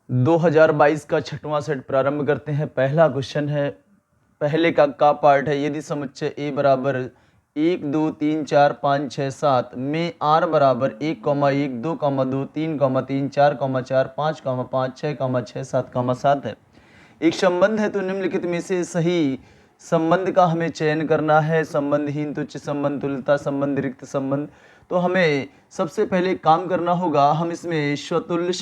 2022 का छठवां सेट प्रारंभ करते हैं। पहला क्वेश्चन है, पहले का पार्ट है। यदि समुच्चय ए बराबर 1 2 3 4 5 6 7 में r बराबर 1 1 2 2 3 3 4 4 5 5 6 6 7 7 है। एक संबंध है तो निम्नलिखित में से सही संबंध का हमें चयन करना है। संबंधहीन, तुच्छ संबंध, तुल्यता संबंध, रिक्त संबंध। तो हमें सबसे पहले काम करना होगा, हम इसमें स्वतुल्य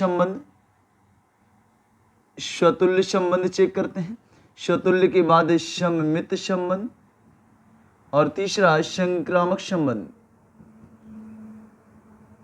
संबंध चेक करते हैं। स्वतुल्य के बाद सममित संबंध और तीसरा संक्रामक संबंध।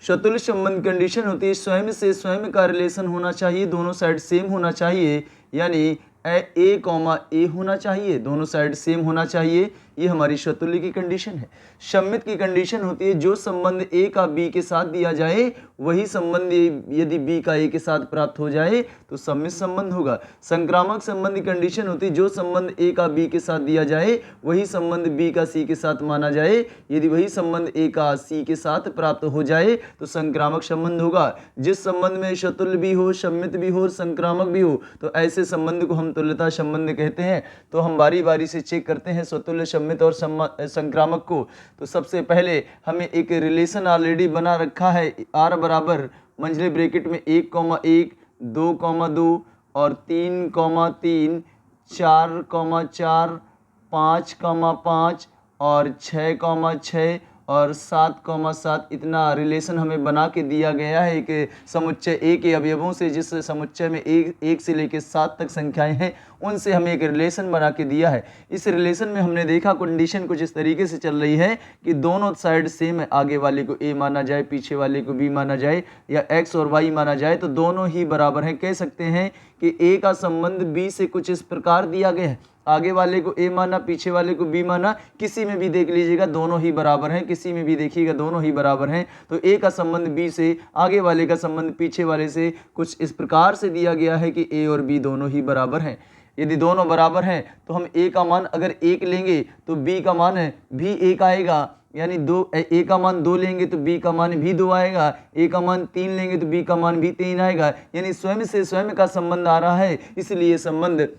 स्वतुल्य संबंध कंडीशन होती है स्वयं से स्वयं का रिलेशन होना चाहिए, दोनों साइड सेम होना चाहिए, यानी ए कॉमा ए होना चाहिए, दोनों साइड सेम होना चाहिए। ये हमारी स्वतुल्य की कंडीशन है। सम्मित की कंडीशन होती है जो संबंध ए का बी के साथ दिया जाए वही संबंध यदि बी का ए के साथ प्राप्त हो जाए तो सम्मित संबंध होगा। संक्रामक संबंध की कंडीशन होती है जो संबंध ए का बी के साथ दिया जाए वही संबंध बी का सी के साथ माना जाए, यदि वही संबंध ए का सी के साथ प्राप्त हो जाए तो संक्रामक संबंध होगा। जिस संबंध में स्वतुल्य भी हो, सम्मित भी हो, संक्रामक भी हो, तो ऐसे संबंध को हम तुल्यता संबंध कहते हैं। तो हम बारी बारी से चेक करते हैं स्वतुल्य, सम्मित और संक्रामक को। तो सबसे पहले हमें एक रिलेशन ऑलरेडी बना रखा है, आर बराबर मंझले ब्रैकेट में 1 1 2 2 और 3 3 4 4 5 5 और 6 6 और 7 7 इतना रिलेशन हमें बना के दिया गया है एक समुच्चय ए के अवयवों से। जिस समुच्चय में एक से लेकर 7 तक संख्याएं हैं उनसे हमें एक रिलेशन बना के दिया है। इस रिलेशन में हमने देखा कंडीशन कुछ इस तरीके से चल रही है कि दोनों साइड सेम है, आगे वाले को ए माना जाए, पीछे वाले को बी माना जाए, या एक्स और वाई माना जाए, तो दोनों ही बराबर हैं। कह सकते हैं कि ए का संबंध बी से कुछ इस प्रकार दिया गया है, आगे वाले को ए माना, पीछे वाले को बी माना, किसी में भी देख लीजिएगा दोनों ही बराबर हैं, किसी में भी देखिएगा दोनों ही बराबर हैं। तो ए का संबंध बी से, आगे वाले का संबंध पीछे वाले से कुछ इस प्रकार से दिया गया है कि ए और बी दोनों ही बराबर हैं। यदि दोनों बराबर हैं तो हम ए का मान अगर 1 लेंगे तो बी का मान भी 1 आएगा, यानी ए का मान 2 लेंगे तो बी का मान भी 2 आएगा, ए का मान 3 लेंगे तो बी का मान भी 3 आएगा, यानी स्वयं से स्वयं का संबंध आ रहा है, इसलिए संबंध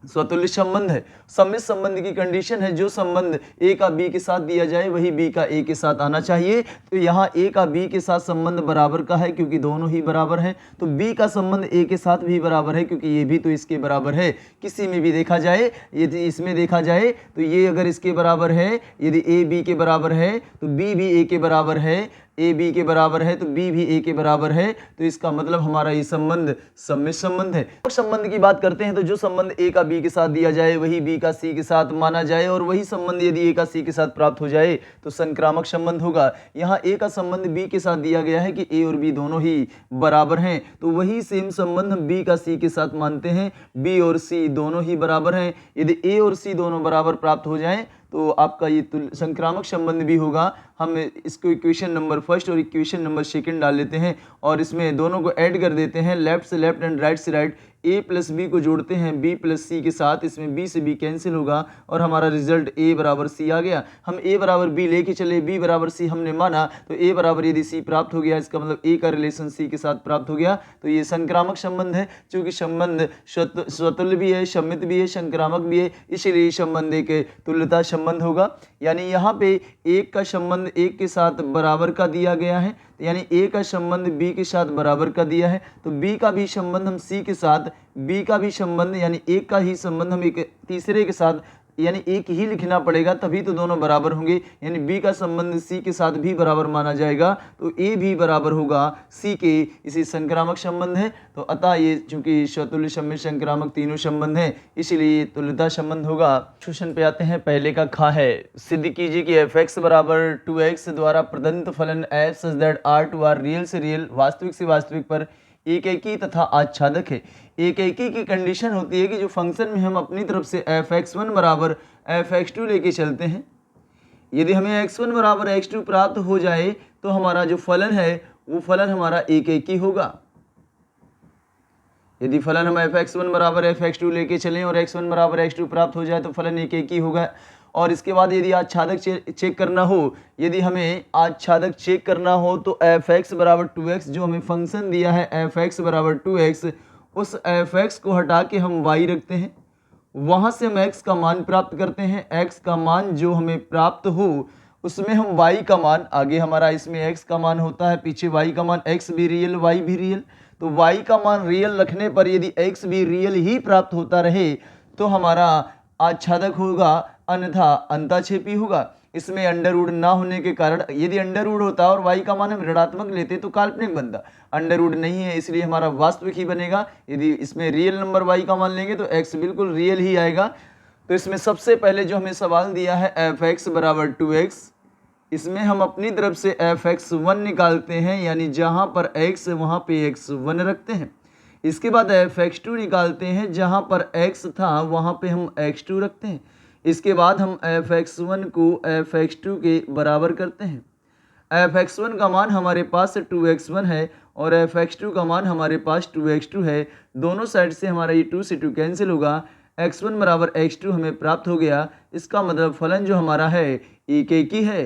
स्वतुल्य संबंध है। सम्मित संबंध की कंडीशन है जो संबंध ए का बी के साथ दिया जाए वही बी का ए के साथ आना चाहिए। तो यहाँ ए का बी के साथ संबंध बराबर का है क्योंकि दोनों ही बराबर हैं, तो बी का संबंध ए के साथ भी बराबर है क्योंकि ये भी तो इसके बराबर है। किसी में भी देखा जाए, यदि इसमें देखा जाए तो ये अगर इसके बराबर है, यदि ए बी के बराबर है तो बी भी ए के बराबर है, ए बी के बराबर है तो बी भी ए के बराबर है, तो इसका मतलब हमारा ये संबंध सम्मित संबंध है। संबंध की बात करते हैं तो जो संबंध ए का बी के साथ दिया जाए वही बी का सी के साथ माना जाए, और वही संबंध यदि ए का सी के साथ प्राप्त हो जाए तो संक्रामक संबंध होगा। यहाँ ए का संबंध बी के साथ दिया गया है कि ए और बी दोनों ही बराबर हैं, तो वही सेम संबंध हम बी का सी के साथ मानते हैं, बी और सी दोनों ही बराबर हैं। यदि ए और सी दोनों बराबर प्राप्त हो जाएं तो आपका ये संक्रामक संबंध भी होगा। हम इसको इक्वेशन नंबर फर्स्ट और इक्वेशन नंबर सेकंड डाल लेते हैं और इसमें दोनों को ऐड कर देते हैं, लेफ्ट से लेफ्ट एंड राइट से राइट। ए प्लस बी को जोड़ते हैं बी प्लस सी के साथ, इसमें बी से बी कैंसिल होगा और हमारा रिजल्ट ए बराबर सी आ गया। हम ए बराबर बी लेके चले, बी बराबर सी हमने माना, तो ए बराबर यदि सी प्राप्त हो गया इसका मतलब ए का रिलेशन सी के साथ प्राप्त हो गया, तो ये संक्रामक संबंध है। चूंकि संबंध स्वतुल्य भी है, सम्मित भी है, संक्रामक भी है, इसलिए संबंध एक तुल्यता संबंध होगा। यानी यहाँ पे एक का संबंध एक के साथ बराबर का दिया गया है, यानी ए का संबंध बी के साथ बराबर का दिया है, तो बी का भी संबंध हम सी के साथ, बी का भी संबंध यानी एक का ही संबंध हम एक तीसरे के साथ यानी एक ही लिखना पड़ेगा, तभी तो दोनों बराबर होंगे। यानी बी का संबंध सी के साथ भी बराबर माना जाएगा तो ए भी बराबर होगा सी के, इसी संक्रामक संबंध है। तो अतः ये चूंकि स्वतुल्य, सम्मित, संक्रामक तीनों संबंध हैं इसलिए तुल्यता संबंध होगा। क्वेश्चन पे आते हैं। पहले का खा है, सिद्ध कीजिए कि f(x) बराबर 2x द्वारा प्रदत्त फलन f such that R2 R real से रियल, वास्तविक से वास्तविक पर एकेकी तथा आच्छादक है। एकेकी की कंडीशन होती है कि जो फंक्शन में हम अपनी तरफ से f(x1) बराबर f(x2) लेके चलते हैं, यदि हमें x1 बराबर x2 प्राप्त हो जाए तो हमारा जो फलन है वो फलन हमारा एकेकी होगा। यदि फलन हम f(x1) बराबर f(x2) लेके चलें और x1 बराबर x2 प्राप्त हो जाए तो फलन एकेकी होगा। और इसके बाद यदि आच्छादक चेक करना हो, यदि हमें आच्छादक चेक करना हो तो f(x) बराबर 2x, जो हमें फंक्शन दिया है f(x) बराबर 2x, उस एफ एक्स को हटा के हम वाई रखते हैं, वहाँ से हम एक्स का मान प्राप्त करते हैं। एक्स का मान जो हमें प्राप्त हो उसमें हम वाई का मान, आगे हमारा इसमें एक्स का मान होता है, पीछे वाई का मान, एक्स भी रियल वाई भी रियल, तो वाई का मान रियल रखने पर यदि एक्स भी रियल ही प्राप्त होता रहे तो हमारा आच्छादक होगा, अन्यथा अंताक्षेपी होगा। इसमें अंडर रूट ना होने के कारण, यदि अंडर रूट होता और वाई का मान हम ऋणात्मक लेते तो काल्पनिक बनता, अंडर रूट नहीं है इसलिए हमारा वास्तविक ही बनेगा। यदि इसमें रियल नंबर वाई का मान लेंगे तो एक्स बिल्कुल रियल ही आएगा। तो इसमें सबसे पहले जो हमें सवाल दिया है एफ एक्स बराबर 2x, इसमें हम अपनी तरफ से एफ एक्स 1 निकालते हैं, यानी जहाँ पर x वहाँ पे x 1 रखते हैं। इसके बाद एफ एक्स 2 निकालते हैं, जहाँ पर x था वहाँ पे हम x 2 रखते हैं। इसके बाद हम एफ एक्स 1 को एफ एक्स 2 के बराबर करते हैं। एफ एक्स 1 का मान हमारे पास 2x1 है और एफ एक्स 2 का मान हमारे पास 2x2 है। दोनों साइड से हमारा ये 2 से 2 कैंसिल होगा, x1 बराबर x2 हमें प्राप्त हो गया। इसका मतलब फलन जो हमारा है एक एक ही है,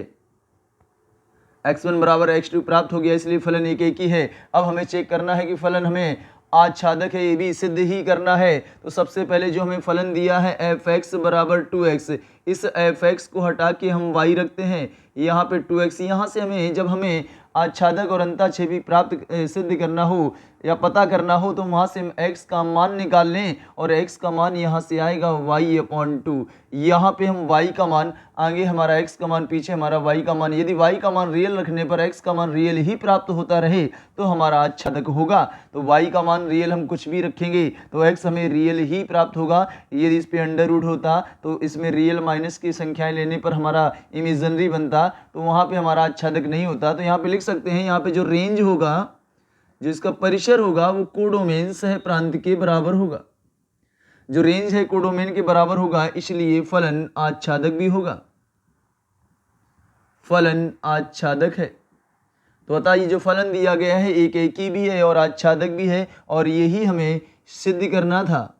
x1 बराबर x2 प्राप्त हो गया इसलिए फलन एक एक ही है। अब हमें चेक करना है कि फलन हमें आच्छादक है, ये भी सिद्ध ही करना है। तो सबसे पहले जो हमें फलन दिया है एफ एक्स बराबर 2x, इस एफ एक्स को हटा के हम y रखते हैं, यहाँ पे 2x, यहाँ से हमें जब हमें आच्छादक और अंताक्षेपी प्राप्त सिद्ध करना हो या पता करना हो तो वहाँ से हम x का मान निकाल लें और x का मान यहाँ से आएगा y/2। यहाँ पे हम y का मान, आगे हमारा x का मान, पीछे हमारा y का मान, यदि y का मान रियल रखने पर x का मान रियल ही प्राप्त होता रहे तो हमारा आच्छादक होगा। तो y का मान रियल हम कुछ भी रखेंगे तो x हमें रियल ही प्राप्त होगा। यदि इस पे अंडर रूट होता तो इसमें रियल माइनस की संख्याएं लेने पर हमारा इमेजनरी बनता, तो वहाँ पे हमारा आच्छादक नहीं होता। तो यहाँ पे लिख सकते हैं, यहाँ पे जो रेंज होगा, जो इसका परिसर होगा वो कोडोमेन सह प्रांत के बराबर होगा। जो रेंज है कोडोमेन के बराबर होगा, इसलिए फलन आच्छादक भी होगा, फलन आच्छादक है। तो अतः ये जो फलन दिया गया है एक एक ही भी है और आच्छादक भी है और यही हमें सिद्ध करना था।